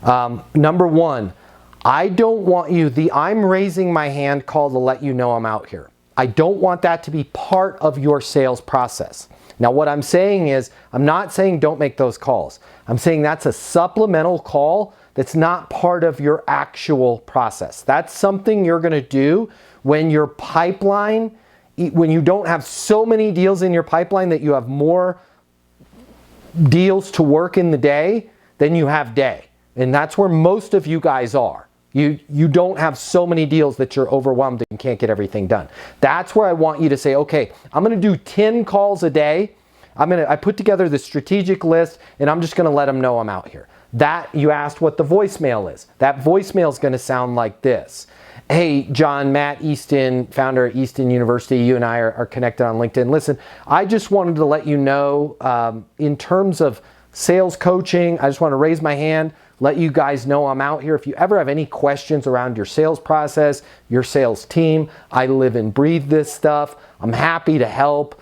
Number one, I don't want you, I'm raising my hand call to let you know I'm out here. I don't want that to be part of your sales process. Now what I'm saying is, I'm not saying don't make those calls. I'm saying that's a supplemental call that's not part of your actual process. That's something you're gonna do when your pipeline, when you don't have so many deals in your pipeline that you have more deals to work in the day than you have day. And that's where most of you guys are. You don't have so many deals that you're overwhelmed and can't get everything done. That's where I want you to say, okay, I'm gonna do 10 calls a day. I put together the strategic list and I'm just gonna let them know I'm out here. That, you asked what the voicemail is. That voicemail is gonna sound like this. Hey, John, Matt Easton, founder at Easton University, you and I are connected on LinkedIn. Listen, I just wanted to let you know, in terms of sales coaching, I just want to raise my hand, let you guys know I'm out here. If you ever have any questions around your sales process, your sales team, I live and breathe this stuff. I'm happy to help.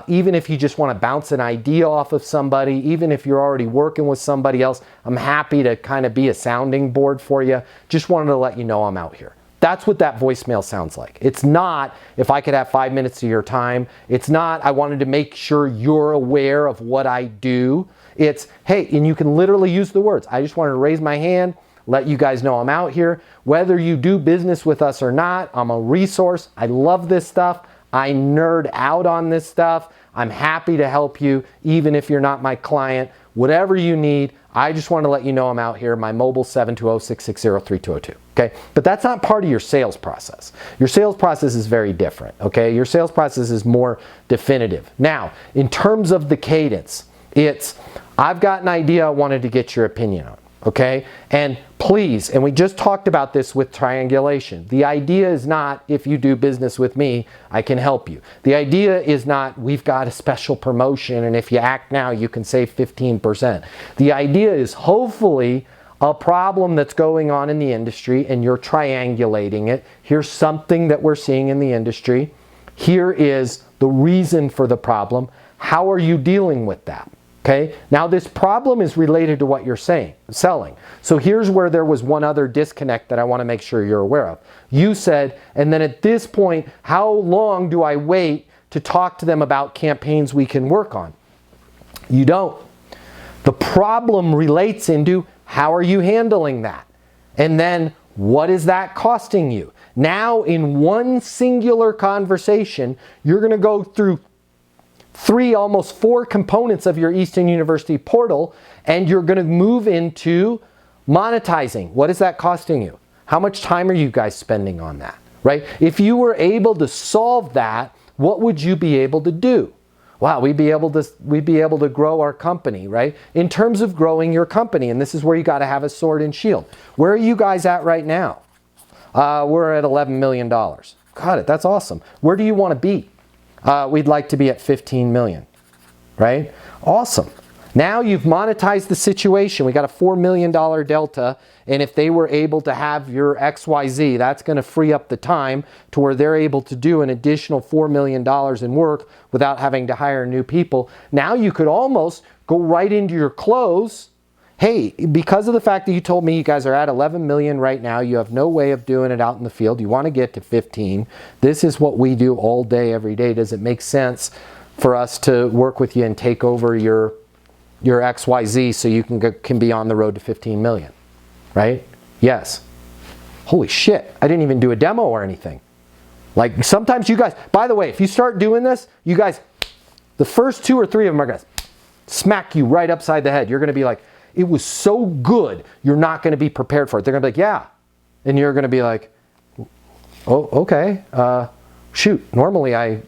Even if you just want to bounce an idea off of somebody, even if you're already working with somebody else, I'm happy to kind of be a sounding board for you. Just wanted to let you know I'm out here. That's what that voicemail sounds like. It's not, if I could have 5 minutes of your time. It's not, I wanted to make sure you're aware of what I do. It's, hey, and you can literally use the words. I just wanted to raise my hand, let you guys know I'm out here. Whether you do business with us or not, I'm a resource. I love this stuff. I nerd out on this stuff. I'm happy to help you, even if you're not my client. Whatever you need, I just want to let you know I'm out here. My mobile 720-660-3202. Okay, but that's not part of your sales process. Your sales process is very different. Okay, your sales process is more definitive. Now, in terms of the cadence, it's, I've got an idea I wanted to get your opinion on. Okay, and please, and we just talked about this with triangulation. The idea is not, if you do business with me, I can help you. The idea is not, we've got a special promotion and if you act now, you can save 15%. The idea is hopefully a problem that's going on in the industry and you're triangulating it. Here's something that we're seeing in the industry. Here is the reason for the problem. How are you dealing with that? Okay, now this problem is related to what you're selling. So here's where there was one other disconnect that I want to make sure you're aware of. You said, and then at this point, how long do I wait to talk to them about campaigns we can work on? You don't. The problem relates into how are you handling that? And then what is that costing you? Now in one singular conversation, you're going to go through 3, almost 4 components of your Easton University portal, and you're going to move into monetizing. What is that costing you? How much time are you guys spending on that, right? If you were able to solve that, what would you be able to do? Wow, we'd be able to grow our company, right? In terms of growing your company, and this is where you got to have a sword and shield. Where are you guys at right now? We're at $11 million. Got it, that's awesome. Where do you want to be? We'd like to be at 15 million, right? Awesome. Now you've monetized the situation. We got a $4 million delta, and if they were able to have your XYZ, that's going to free up the time to where they're able to do an additional $4 million in work without having to hire new people. Now you could almost go right into your close. Hey, because of the fact that you told me you guys are at 11 million right now, you have no way of doing it out in the field. You want to get to 15. This is what we do all day, every day. Does it make sense for us to work with you and take over your XYZ so you can be on the road to 15 million, right? Yes. Holy shit, I didn't even do a demo or anything. Like sometimes you guys, by the way, if you start doing this, you guys, the first 2 or 3 of them are going to smack you right upside the head. You're going to be like, it was so good, you're not going to be prepared for it. They're going to be like, yeah. And you're going to be like, oh, okay. Shoot, normally I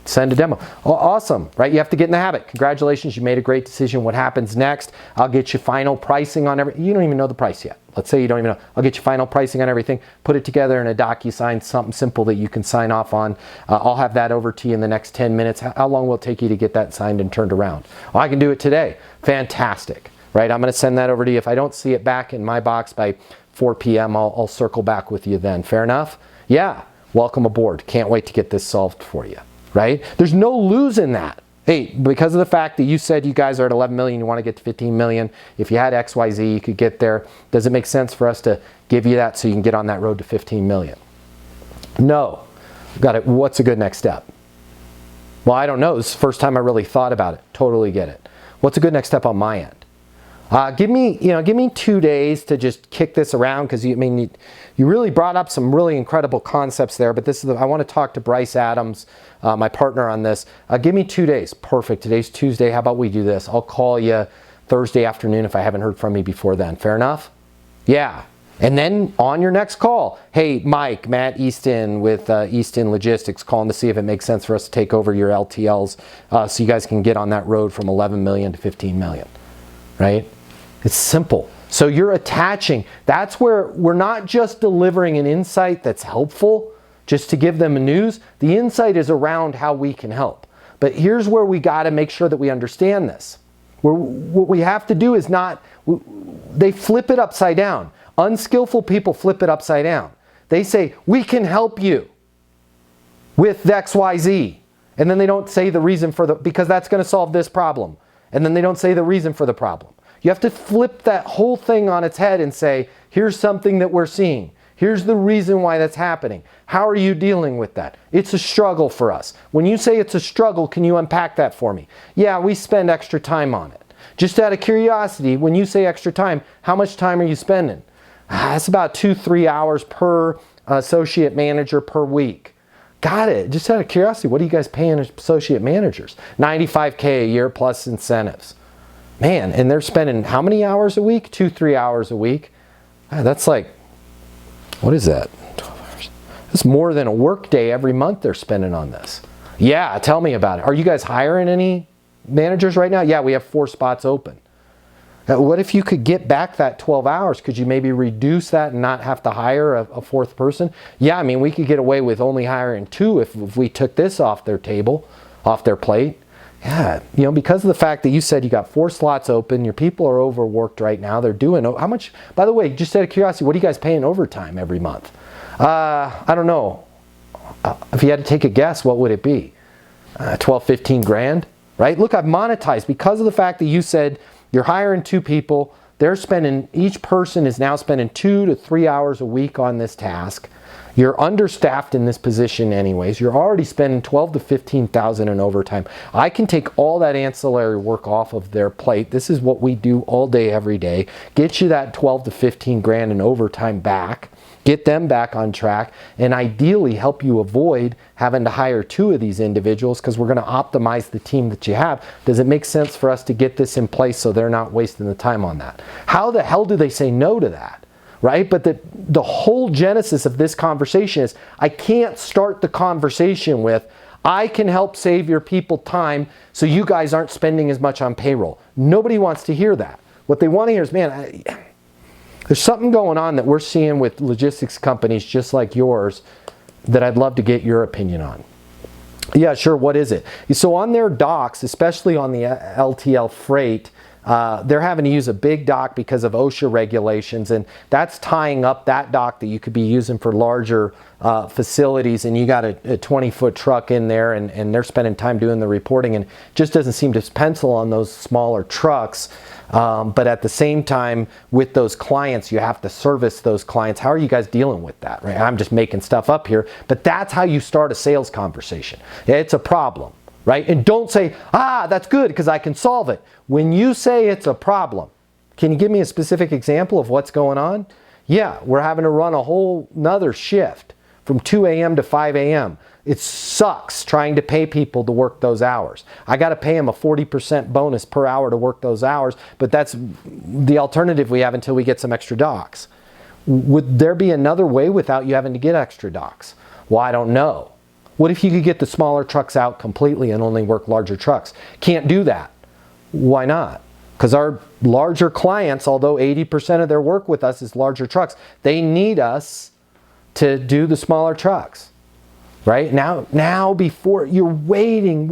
send a demo. Oh, awesome, right? You have to get in the habit. Congratulations, you made a great decision. What happens next? I'll get you final pricing on everything. You don't even know the price yet. Let's say you don't even know. I'll get you final pricing on everything. Put it together in a DocuSign, something simple that you can sign off on. I'll have that over to you in the next 10 minutes. How long will it take you to get that signed and turned around? Well, I can do it today. Fantastic. Right, I'm going to send that over to you. If I don't see it back in my box by 4 p.m., I'll circle back with you then. Fair enough? Yeah, welcome aboard. Can't wait to get this solved for you, right? There's no lose in that. Hey, because of the fact that you said you guys are at 11 million, you want to get to 15 million. If you had XYZ, you could get there. Does it make sense for us to give you that so you can get on that road to 15 million? No. Got it. What's a good next step? Well, I don't know. This is the first time I really thought about it. Totally get it. What's a good next step on my end? Give me 2 days to just kick this around, because you really brought up some really incredible concepts there. But I want to talk to Bryce Adams, my partner on this. Give me 2 days. Perfect. Today's Tuesday. How about we do this? I'll call you Thursday afternoon if I haven't heard from you before then. Fair enough? Yeah. And then on your next call, hey, Mike, Matt Easton with Easton Logistics, calling to see if it makes sense for us to take over your LTLs so you guys can get on that road from 11 million to 15 million, right? It's simple. So you're attaching. That's where we're not just delivering an insight that's helpful just to give them a news. The insight is around how we can help. But here's where we got to make sure that we understand this. What we have to do is they flip it upside down. Unskillful people flip it upside down. They say, we can help you with XYZ. And then they don't say the reason because that's going to solve this problem. And then they don't say the reason for the problem. You have to flip that whole thing on its head and say, here's something that we're seeing. Here's the reason why that's happening. How are you dealing with that? It's a struggle for us. When you say it's a struggle, can you unpack that for me? Yeah, we spend extra time on it. Just out of curiosity, when you say extra time, how much time are you spending? That's about 2-3 hours per associate manager per week. Got it. Just out of curiosity, what are you guys paying associate managers? $95K a year plus incentives. Man, and they're spending how many hours a week? 2-3 hours a week. That's like, what is that? 12 hours. That's more than a work day every month they're spending on this. Yeah, tell me about it. Are you guys hiring any managers right now? Yeah, we have 4 spots open. What if you could get back that 12 hours? Could you maybe reduce that and not have to hire a 4th person? Yeah, we could get away with only hiring 2 if we took this off their table, off their plate. Yeah, because of the fact that you said you got 4 slots open, your people are overworked right now. They're doing, how much, by the way, just out of curiosity, what are you guys paying overtime every month? I don't know. If you had to take a guess, what would it be? 12, 15 grand, right? Look, I've monetized because of the fact that you said you're hiring 2 people. Each person is now spending 2 to 3 hours a week on this task. You're understaffed in this position anyways. You're already spending 12 to 15,000 in overtime. I can take all that ancillary work off of their plate. This is what we do all day, every day. Get you that 12 to 15 grand in overtime back. Get them back on track, and ideally help you avoid having to hire 2 of these individuals, because we're going to optimize the team that you have. Does it make sense for us to get this in place so they're not wasting the time on that? How the hell do they say no to that? Right? But the whole genesis of this conversation is, I can't start the conversation with, I can help save your people time so you guys aren't spending as much on payroll. Nobody wants to hear that. What they want to hear is, man, there's something going on that we're seeing with logistics companies just like yours that I'd love to get your opinion on. Yeah, sure. What is it? So on their docks, especially on the LTL freight, they're having to use a big dock because of OSHA regulations, and that's tying up that dock that you could be using for larger facilities, and you got a 20-foot truck in there, and they're spending time doing the reporting, and it just doesn't seem to pencil on those smaller trucks. But at the same time, with those clients, you have to service those clients. How are you guys dealing with that? Right? I'm just making stuff up here, but that's how you start a sales conversation. It's a problem. Right? And don't say, that's good because I can solve it. When you say it's a problem, can you give me a specific example of what's going on? Yeah, we're having to run a whole nother shift from 2 a.m. to 5 a.m. It sucks trying to pay people to work those hours. I got to pay them a 40% bonus per hour to work those hours, but that's the alternative we have until we get some extra docks. Would there be another way without you having to get extra docks? Well, I don't know. What if you could get the smaller trucks out completely and only work larger trucks? Can't do that. Why not? Because our larger clients, although 80% of their work with us is larger trucks, they need us to do the smaller trucks. right? Now before you're waiting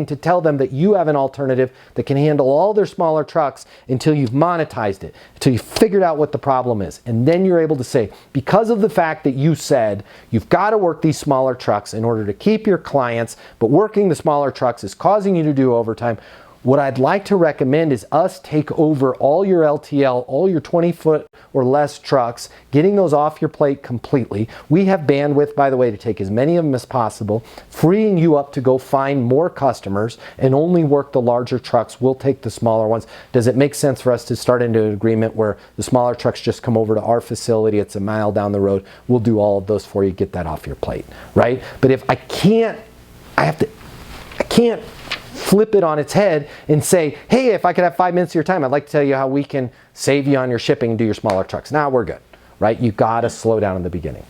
to tell them that you have an alternative that can handle all their smaller trucks until you've monetized it, until you've figured out what the problem is. And then you're able to say, because of the fact that you said you've got to work these smaller trucks in order to keep your clients, but working the smaller trucks is causing you to do overtime, what I'd like to recommend is us take over all your LTL, all your 20-foot or less trucks, getting those off your plate completely. We have bandwidth, by the way, to take as many of them as possible, freeing you up to go find more customers and only work the larger trucks. We'll take the smaller ones. Does it make sense for us to start into an agreement where the smaller trucks just come over to our facility? It's a mile down the road. We'll do all of those for you. Get that off your plate, right? But if I can't flip it on its head and say, hey, if I could have 5 minutes of your time, I'd like to tell you how we can save you on your shipping and do your smaller trucks. Now we're good, right? You got to slow down in the beginning.